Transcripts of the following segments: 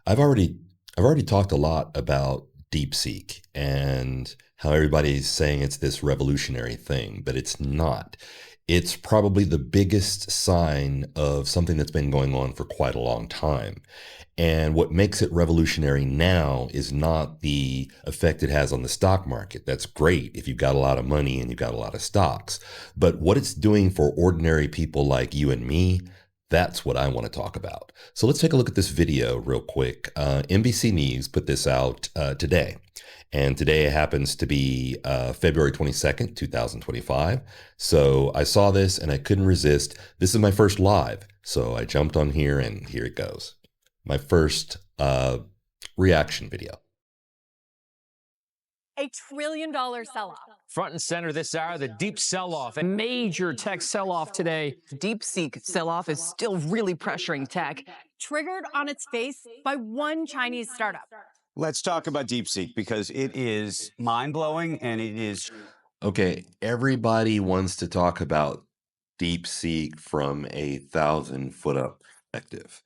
I've already I've already talked a lot about DeepSeek and how everybody's saying it's this revolutionary thing, but it's not. It's probably the biggest sign of something that's been going on for quite a long time. And what makes it revolutionary now is not the effect it has on the stock market. That's great if you've got a lot of money and you've got a lot of stocks. But what it's doing for ordinary people like you and me, that's what I want to talk about. So let's take a look at this video real quick. NBC News put this out today. And today happens to be February 22nd, 2025. So I saw this and I couldn't resist. This is my first live. So I jumped on here and here it goes. My first reaction video. $1 trillion sell-off. Front and center this hour, the deep sell-off, a major tech sell-off today. DeepSeek sell-off is still really pressuring tech. Triggered on its face by one Chinese startup. Let's talk about DeepSeek because it is mind-blowing and it is... Okay, everybody wants to talk about DeepSeek from a 1,000-foot up perspective.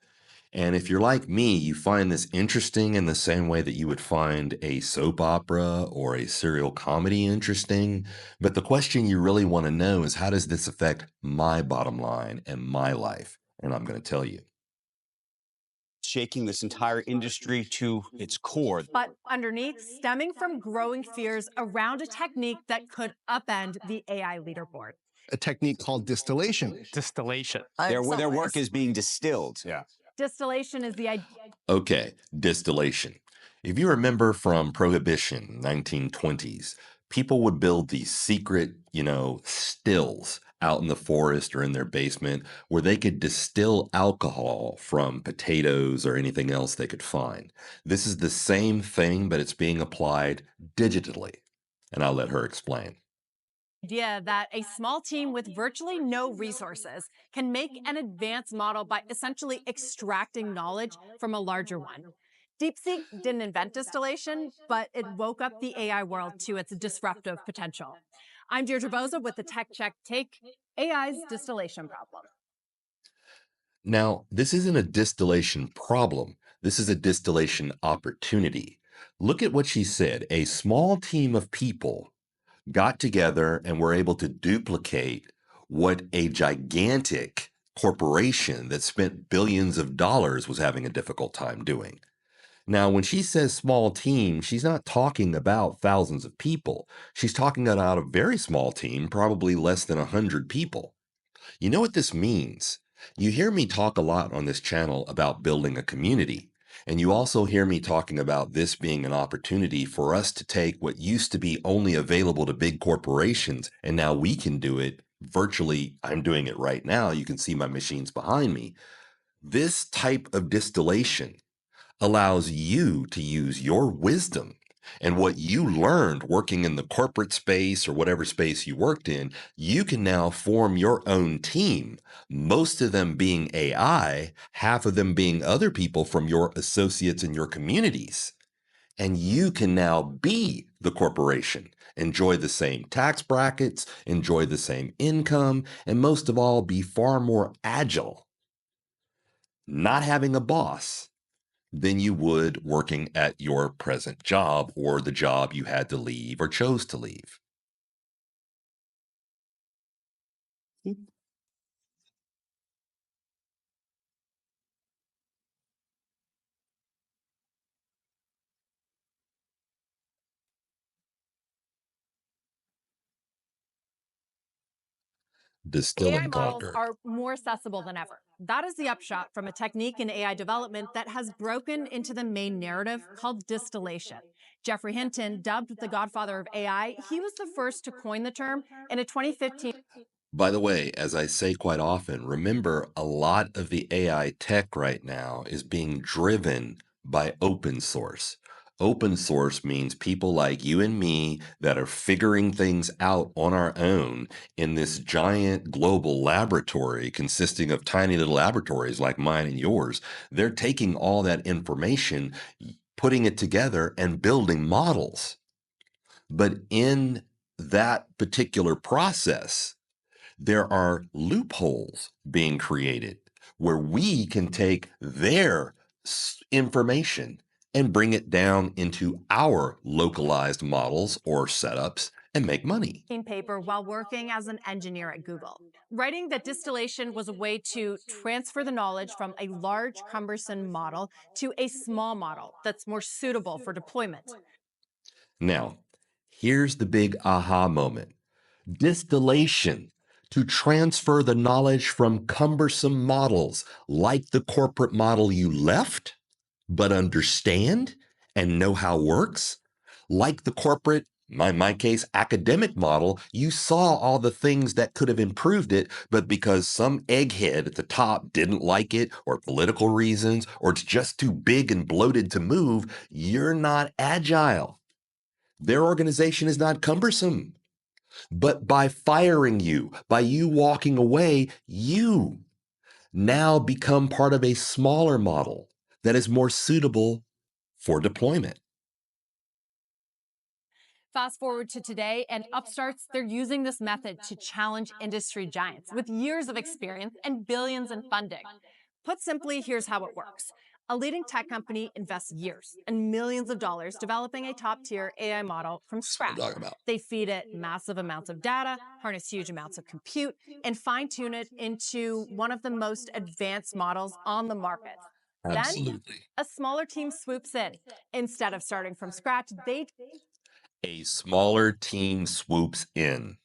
And if you're like me, you find this interesting in the same way that you would find a soap opera or a serial comedy interesting. But the question you really want to know is, how does this affect my bottom line and my life? And I'm going to tell you. shaking this entire industry to its core. But underneath, stemming from growing fears around a technique that could upend the AI leaderboard. A technique called distillation. Distillation. Their work is being distilled. Yeah. Distillation is the idea. Okay, distillation. If you remember from Prohibition, 1920s, people would build these secret, stills out in the forest or in their basement where they could distill alcohol from potatoes or anything else they could find. This is the same thing, but it's being applied digitally. And I'll let her explain. Idea that a small team with virtually no resources can make an advanced model by essentially extracting knowledge from a larger one. DeepSeek didn't invent distillation, but it woke up the AI world to its disruptive potential. I'm Deirdre Boza with the Tech Check Take, AI's distillation problem. Now, this isn't a distillation problem. This is a distillation opportunity. Look at what she said. A small team of people got together and were able to duplicate what a gigantic corporation that spent billions of dollars was having a difficult time doing. Now, when she says small team, she's not talking about thousands of people. She's talking about a very small team, probably less than 100 people. You know what this means? You hear me talk a lot on this channel about building a community. And you also hear me talking about this being an opportunity for us to take what used to be only available to big corporations, and now we can do it virtually. I'm doing it right now. You can see my machines behind me. This type of distillation allows you to use your wisdom and what you learned working in the corporate space or whatever space you worked in. You can now form your own team, most of them being AI, half of them being other people from your associates in your communities. And you can now be the corporation, enjoy the same tax brackets, enjoy the same income, and most of all, be far more agile, not having a boss, than you would working at your present job or the job you had to leave or chose to leave. Distill AI and models conquer. are more accessible than ever. That is the upshot from a technique in AI development that has broken into the main narrative called distillation. Geoffrey Hinton, dubbed the godfather of AI, he was the first to coin the term in a 2015. By the way, as I say quite often, remember a lot of the AI tech right now is being driven by open source. Open source means people like you and me that are figuring things out on our own in this giant global laboratory consisting of tiny little laboratories like mine and yours. They're taking all that information, putting it together, and building models. But in that particular process, there are loopholes being created where we can take their information and bring it down into our localized models or setups and make money. Paper while working as an engineer at Google, writing that distillation was a way to transfer the knowledge from a large, cumbersome model to a small model that's more suitable for deployment. Now, here's the big aha moment: distillation, to transfer the knowledge from cumbersome models like the corporate model you left, but understand and know how works, like the corporate, my case, academic model. You saw all the things that could have improved it, but because some egghead at the top didn't like it, or political reasons, or it's just too big and bloated to move, you're not agile. Their organization is not cumbersome. But by firing you, by you walking away, you now become part of a smaller model that is more suitable for deployment. Fast forward to today, and upstarts, they're using this method to challenge industry giants with years of experience and billions in funding. Put simply, here's how it works. A leading tech company invests years and millions of dollars developing a top tier AI model from That's what I'm scratch. talking about. They feed it massive amounts of data, harness huge amounts of compute, and fine tune it into one of the most advanced models on the market. Then, Absolutely. a smaller team swoops in. Instead of starting from scratch, they A smaller team swoops in.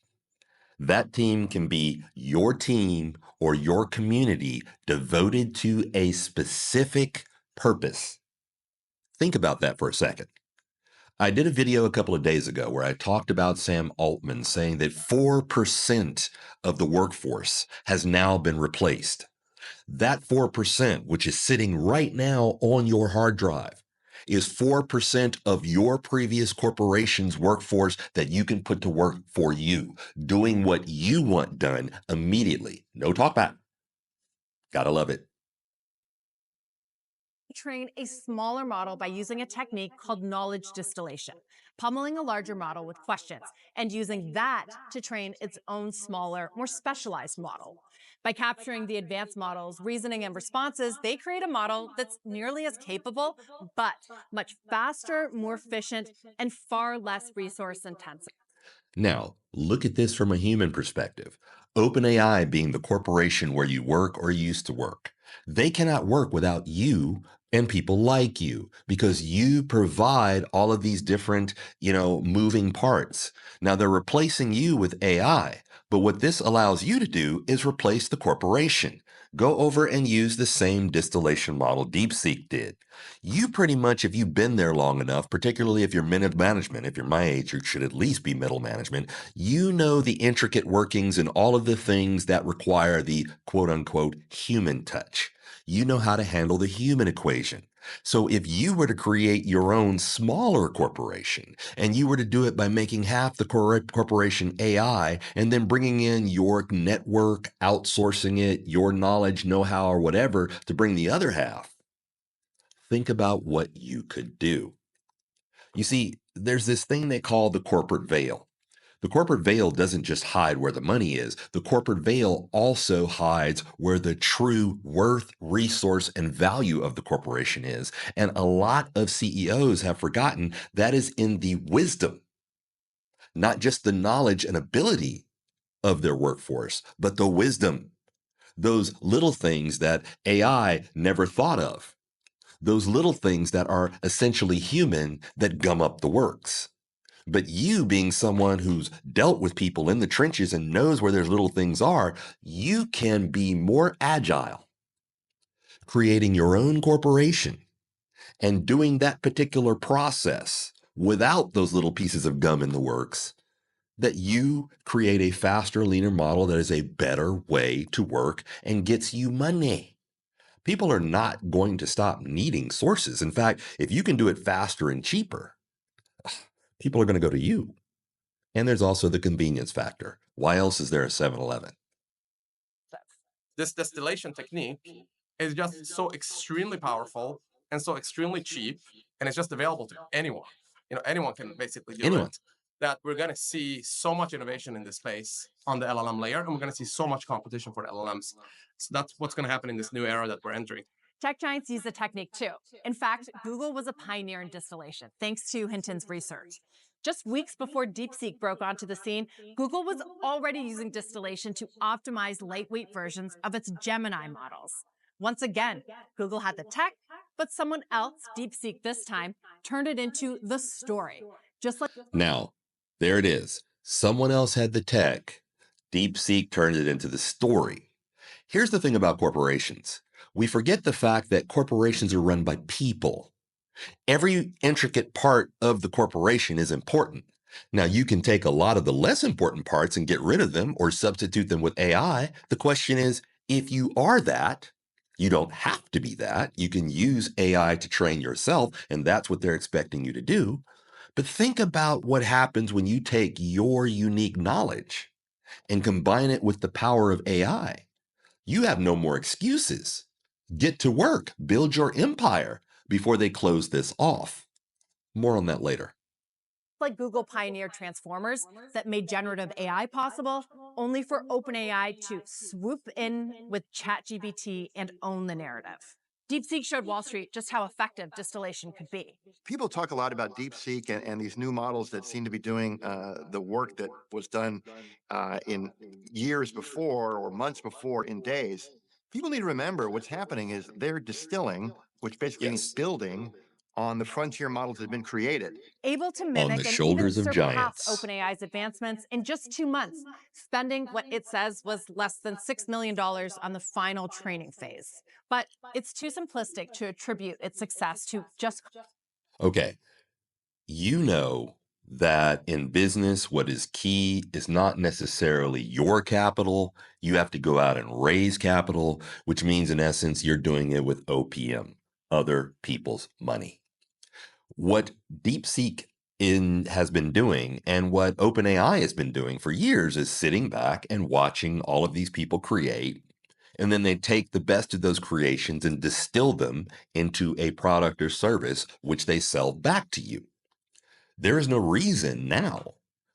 That team can be your team or your community devoted to a specific purpose. Think about that for a second. I did a video a couple of days ago where I talked about Sam Altman saying that 4% of the workforce has now been replaced. That 4%, which is sitting right now on your hard drive, is 4% of your previous corporation's workforce that you can put to work for you, doing what you want done immediately. No talk back. Gotta love it. train a smaller model by using a technique called knowledge distillation, pummeling a larger model with questions and using that to train its own smaller, more specialized model. By capturing the advanced model's reasoning and responses, they create a model that's nearly as capable, but much faster, more efficient, and far less resource intensive. Now, look at this from a human perspective. OpenAI being the corporation where you work or used to work, they cannot work without you and people like you because you provide all of these different, moving parts. Now they're replacing you with AI, but what this allows you to do is replace the corporation. Go over and use the same distillation model DeepSeek did. You pretty much, if you've been there long enough, particularly if you're middle management, if you're my age, you should at least be middle management, you know the intricate workings and all of the things that require the quote unquote human touch. You know how to handle the human equation. So if you were to create your own smaller corporation and you were to do it by making half the corporation AI and then bringing in your network, outsourcing it, your knowledge, know-how, or whatever to bring the other half, think about what you could do. You see, there's this thing they call the corporate veil. The corporate veil doesn't just hide where the money is. The corporate veil also hides where the true worth, resource, and value of the corporation is. And a lot of CEOs have forgotten that is in the wisdom, not just the knowledge and ability of their workforce, but the wisdom, those little things that AI never thought of, those little things that are essentially human that gum up the works. But you, being someone who's dealt with people in the trenches and knows where their little things are, you can be more agile, creating your own corporation and doing that particular process without those little pieces of gum in the works, that you create a faster, leaner model that is a better way to work and gets you money. People are not going to stop needing sources. In fact, if you can do it faster and cheaper, people are going to go to you. And there's also the convenience factor. Why else is there a 7-Eleven? This distillation technique is just so extremely powerful and so extremely cheap, and it's just available to anyone. Anyone can basically do Anyone. it. That we're going to see so much innovation in this space on the LLM layer, and we're going to see so much competition for the LLMs. So that's what's going to happen in this new era that we're entering. Tech giants use the technique too. In fact, Google was a pioneer in distillation, thanks to Hinton's research. Just weeks before DeepSeek broke onto the scene, Google was already using distillation to optimize lightweight versions of its Gemini models. Once again, Google had the tech, but someone else, DeepSeek this time, turned it into the story. Just like Now, there it is. Someone else had the tech. DeepSeek turned it into the story. Here's the thing about corporations. We forget the fact that corporations are run by people. Every intricate part of the corporation is important. Now, you can take a lot of the less important parts and get rid of them or substitute them with AI. The question is, if you are that, you don't have to be that. You can use AI to train yourself, and that's what they're expecting you to do. But think about what happens when you take your unique knowledge and combine it with the power of AI. You have no more excuses. Get to work, build your empire before they close this off. More on that later. Google pioneered transformers that made generative AI possible, only for OpenAI to swoop in with ChatGPT and own the narrative. DeepSeek showed Wall Street just how effective distillation could be. People talk a lot about DeepSeek and these new models that seem to be doing the work that was done in years before or months before in days. People need to remember what's happening is they're distilling, which basically means Yes. building on the frontier models that have been created. Able to On mimic the and even shoulders of surpass giants. OpenAI's advancements in just 2 months, spending what it says was less than $6 million on the final training phase. But it's too simplistic to attribute its success to just Okay. You know that in business, what is key is not necessarily your capital. You have to go out and raise capital, which means, in essence, you're doing it with OPM, other people's money. What DeepSeek has been doing and what OpenAI has been doing for years is sitting back and watching all of these people create. And then they take the best of those creations and distill them into a product or service, which they sell back to you. There is no reason now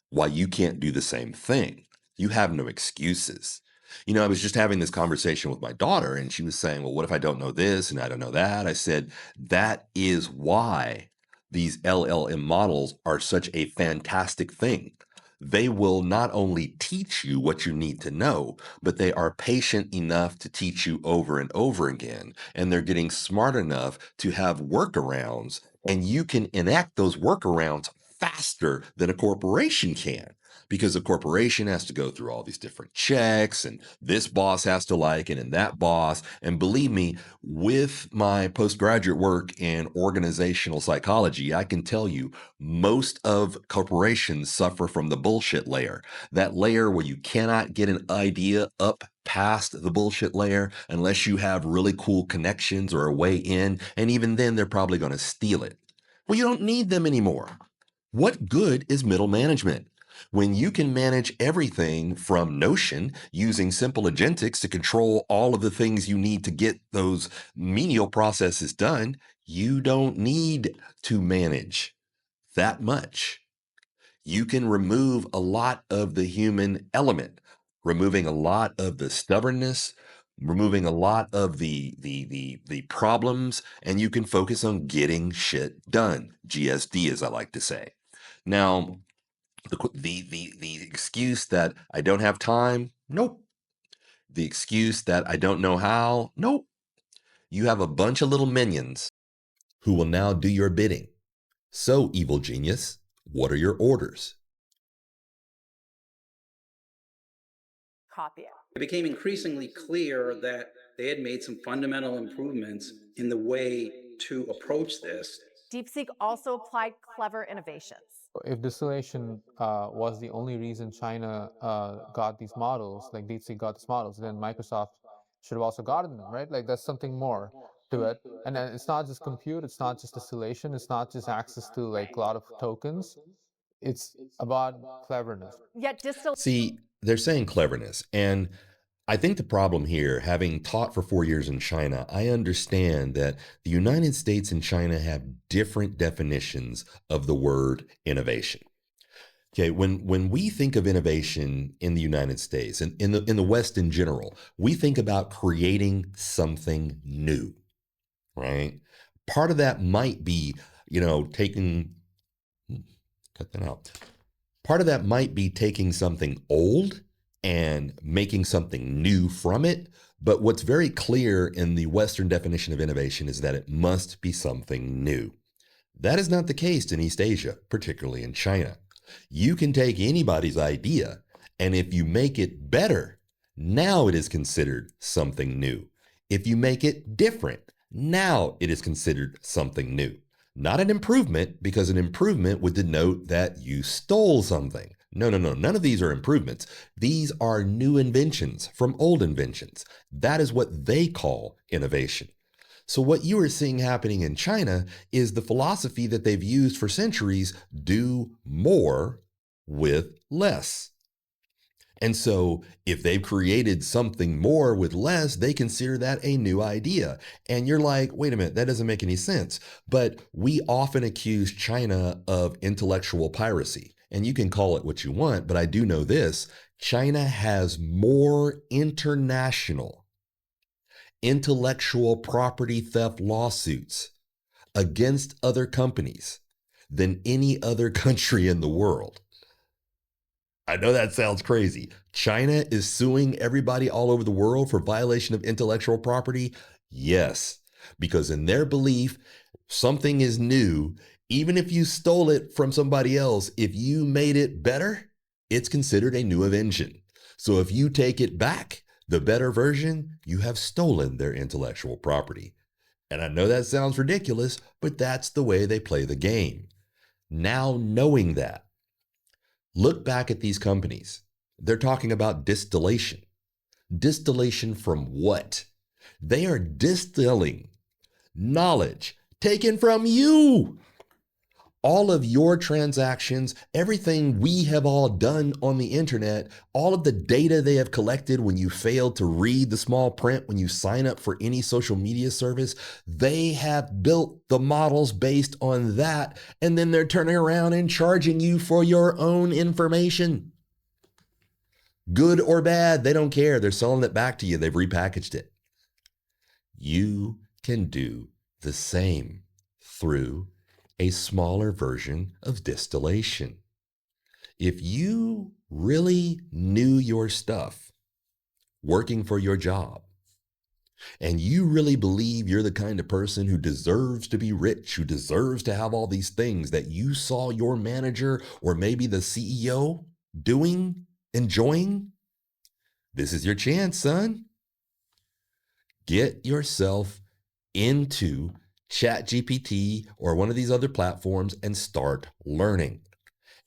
why you can't do the same thing. You have no excuses. I was just having this conversation with my daughter, and she was saying, well, what if I don't know this and I don't know that? I said, that is why these LLM models are such a fantastic thing. They will not only teach you what you need to know, but they are patient enough to teach you over and over again. And they're getting smart enough to have workarounds, and you can enact those workarounds faster than a corporation can, because a corporation has to go through all these different checks, and this boss has to like it and that boss. And believe me, with my postgraduate work in organizational psychology, I can tell you most of corporations suffer from the bullshit layer, that layer where you cannot get an idea up past the bullshit layer unless you have really cool connections or a way in. And even then, they're probably going to steal it. Well, you don't need them anymore. What good is middle management when you can manage everything from Notion using simple agentics to control all of the things you need to get those menial processes done? You don't need to manage that much. You can remove a lot of the human element, removing a lot of the stubbornness, removing a lot of the problems, and you can focus on getting shit done. GSD, as I like to say. Now, the excuse that I don't have time, nope. The excuse that I don't know how, nope. You have a bunch of little minions who will now do your bidding. So, evil genius, what are your orders? copy it. It became increasingly clear that they had made some fundamental improvements in the way to approach this. DeepSeek also applied clever innovations. If distillation was the only reason China got these models, like DeepSeek got these models, then Microsoft should have also gotten them, right? Like there's something more to it. And then it's not just compute, it's not just distillation, it's not just access to like a lot of tokens. It's about cleverness. Yet See, they're saying cleverness. And I think the problem here, having taught for 4 years in China, I understand that the United States and China have different definitions of the word innovation. Okay, when we think of innovation in the United States and in the West in general, we think about creating something new. right? Part of that might be, taking, cut that out. Part of that might be taking something old and making something new from it. But what's very clear in the Western definition of innovation is that it must be something new. That is not the case in East Asia, particularly in China. You can take anybody's idea, and if you make it better, now it is considered something new. If you make it different, now it is considered something new. Not an improvement, because an improvement would denote that you stole something. No, none of these are improvements. These are new inventions from old inventions. That is what they call innovation. So what you are seeing happening in China is the philosophy that they've used for centuries: do more with less. And so if they've created something more with less, they consider that a new idea. And you're like, wait a minute, that doesn't make any sense. But we often accuse China of intellectual piracy. And you can call it what you want, but I do know this: China has more international intellectual property theft lawsuits against other companies than any other country in the world. I know that sounds crazy. China is suing everybody all over the world for violation of intellectual property? Yes, because in their belief, something is new. Even if you stole it from somebody else, if you made it better, it's considered a new invention. So if you take it back, the better version, you have stolen their intellectual property. And I know that sounds ridiculous, but that's the way they play the game. Now, knowing that, look back at these companies. They're talking about distillation. Distillation from what? They are distilling knowledge taken from you. All of your transactions, everything we have all done on the internet, all of the data they have collected when you failed to read the small print when you sign up for any social media service, they have built the models based on that, and then they're turning around and charging you for your own information. Good or bad, they don't care. They're selling it back to you. They've repackaged it. You can do the same through a smaller version of distillation. If you really knew your stuff working for your job, and you really believe you're the kind of person who deserves to be rich, who deserves to have all these things that you saw your manager or maybe the CEO doing, enjoying, this is your chance, son. Get yourself into ChatGPT or one of these other platforms and start learning.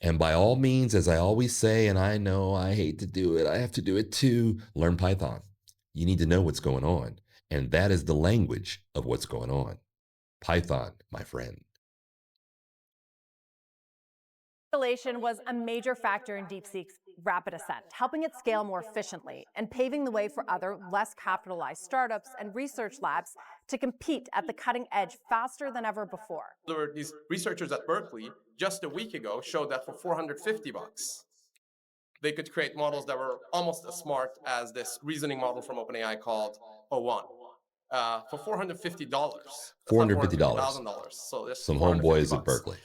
And by all means, as I always say, and I know I hate to do it, I have to do it too, learn Python. You need to know what's going on. And that is the language of what's going on. Python, my friend. Distillation was a major factor in DeepSeek's rapid ascent, helping it scale more efficiently and paving the way for other less capitalized startups and research labs to compete at the cutting edge faster than ever before. There were these researchers at Berkeley just a week ago showed that for $450, they could create models that were almost as smart as this reasoning model from OpenAI called O1. For $450. That's not $450. $450,000. So just Some 450 homeboys at bucks. Berkeley.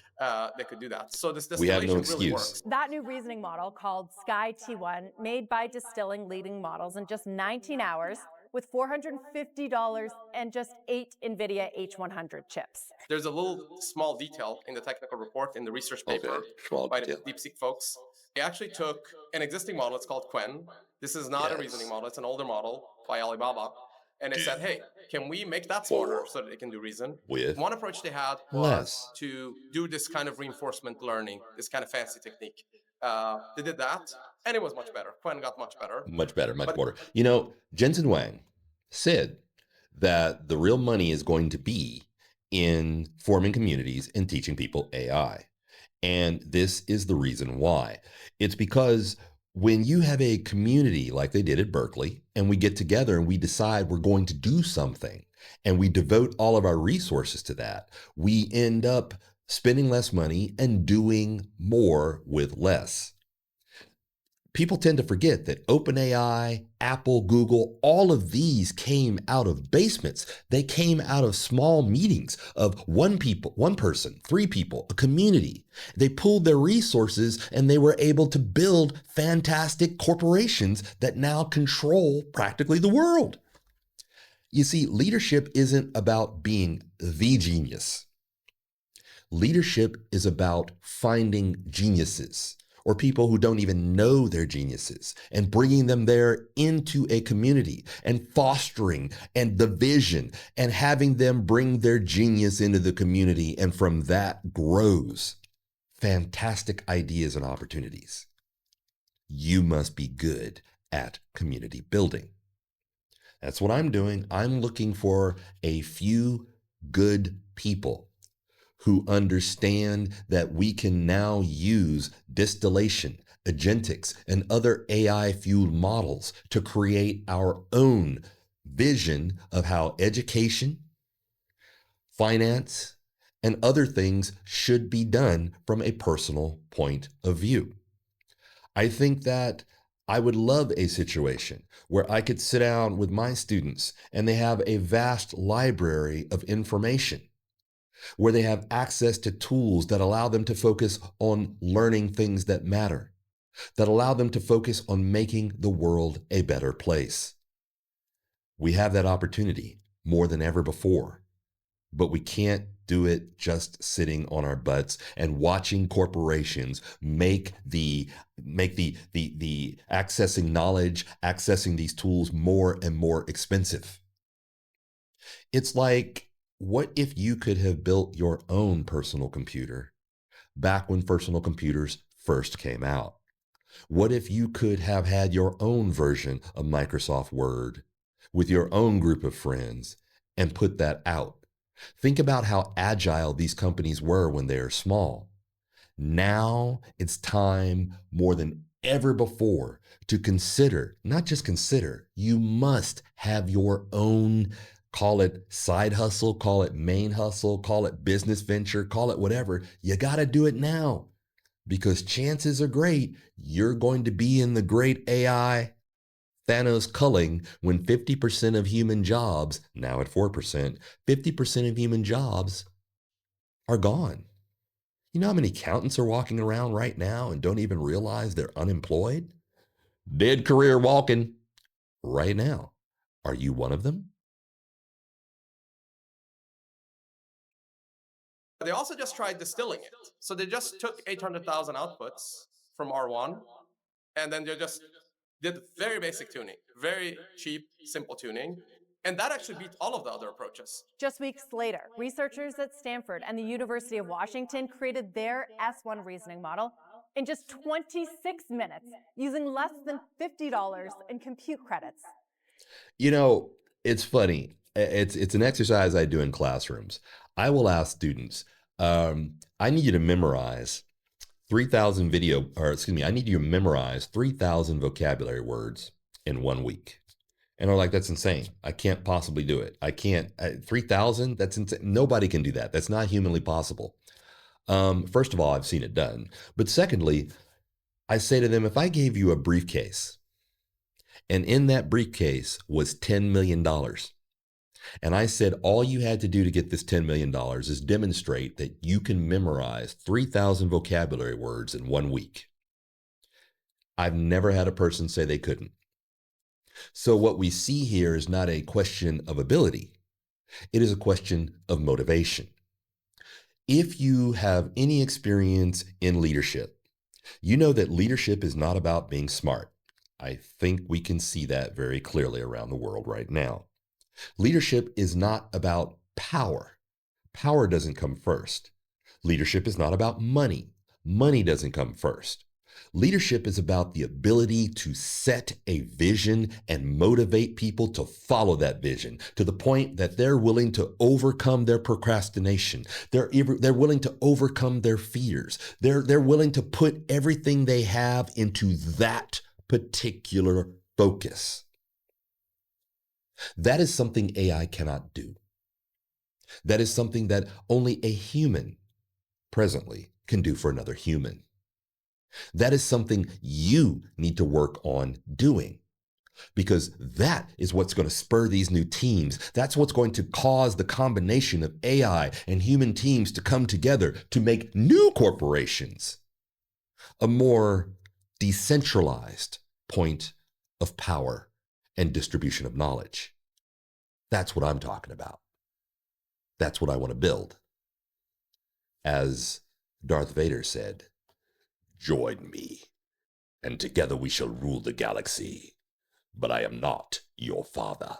They could do that. So this We have no distillation really excuse. works. That new reasoning model, called Sky T1, made by distilling leading models in just 19 hours with $450 and just 8 NVIDIA H100 chips. There's a little small detail in the technical report in the research paper by the DeepSeek folks. They actually took an existing model. It's called Quen. This is not a reasoning model. It's an older model by Alibaba. And they said, hey, can we make that smarter so that it can do reason? One approach they had was to do this kind of reinforcement learning, this kind of fancy technique. They did that, and it was much better. Quen got much better. Much better, much better. Jensen Huang said that the real money is going to be in forming communities and teaching people AI. And this is the reason why. It's because when you have a community like they did at Berkeley, and we get together and we decide we're going to do something, and we devote all of our resources to that, we end up spending less money and doing more with less. People tend to forget that OpenAI, Apple, Google, all of these came out of basements. They came out of small meetings of one person, three people, a community. They pooled their resources and they were able to build fantastic corporations that now control practically the world. You see, leadership isn't about being the genius. Leadership is about finding geniuses or people who don't even know they're geniuses and bringing them there into a community and fostering and the vision and having them bring their genius into the community. And from that grows fantastic ideas and opportunities. You must be good at community building. That's what I'm doing. I'm looking for a few good people who understand that we can now use distillation, agentics, and other AI-fueled models to create our own vision of how education, finance, and other things should be done from a personal point of view. I think that I would love a situation where I could sit down with my students and they have a vast library of information, where they have access to tools that allow them to focus on learning things that matter, that allow them to focus on making the world a better place. We have that opportunity more than ever before, but we can't do it just sitting on our butts and watching corporations make the accessing knowledge, accessing these tools more and more expensive. It's like, what if you could have built your own personal computer back when personal computers first came out? What if you could have had your own version of Microsoft Word with your own group of friends and put that out? Think about how agile these companies were when they were small. Now it's time more than ever before to consider, not just consider, you must have your own, call it side hustle, call it main hustle, call it business venture, call it whatever. You got to do it now, because chances are great you're going to be in the great AI Thanos culling when 50% of human jobs, now at 4%, 50% of human jobs are gone. You know how many accountants are walking around right now and don't even realize they're unemployed? Dead career walking right now. Are you one of them? They also just tried distilling it. So they just took 800,000 outputs from R1, and then they just did very basic tuning, very cheap, simple tuning. And that actually beat all of the other approaches. Just weeks later, researchers at Stanford and the University of Washington created their S1 reasoning model in just 26 minutes, using less than $50 in compute credits. You know, it's funny. It's an exercise I do in classrooms. I will ask students, I need you to memorize 3,000 I need you to memorize 3,000 vocabulary words in 1 week. And they're like, that's insane. I can't possibly do it. I can't, 3,000, that's insane. Nobody can do that. That's not humanly possible. First of all, I've seen it done. But secondly, I say to them, if I gave you a briefcase and in that briefcase was $10 million, and I said, all you had to do to get this $10 million is demonstrate that you can memorize 3,000 vocabulary words in 1 week. I've never had a person say they couldn't. So what we see here is not a question of ability. It is a question of motivation. If you have any experience in leadership, you know that leadership is not about being smart. I think we can see that very clearly around the world right now. Leadership is not about power. Power doesn't come first. Leadership is not about money. Money doesn't come first. Leadership is about the ability to set a vision and motivate people to follow that vision to the point that they're willing to overcome their procrastination. They're willing to overcome their fears. They're willing to put everything they have into that particular focus. That is something AI cannot do. That is something that only a human presently can do for another human. That is something you need to work on doing, because that is what's going to spur these new teams. That's what's going to cause the combination of AI and human teams to come together to make new corporations a more decentralized point of power and distribution of knowledge. That's what I'm talking about. That's what I want to build. As Darth Vader said, "Join me, and together we shall rule the galaxy. But I am not your father."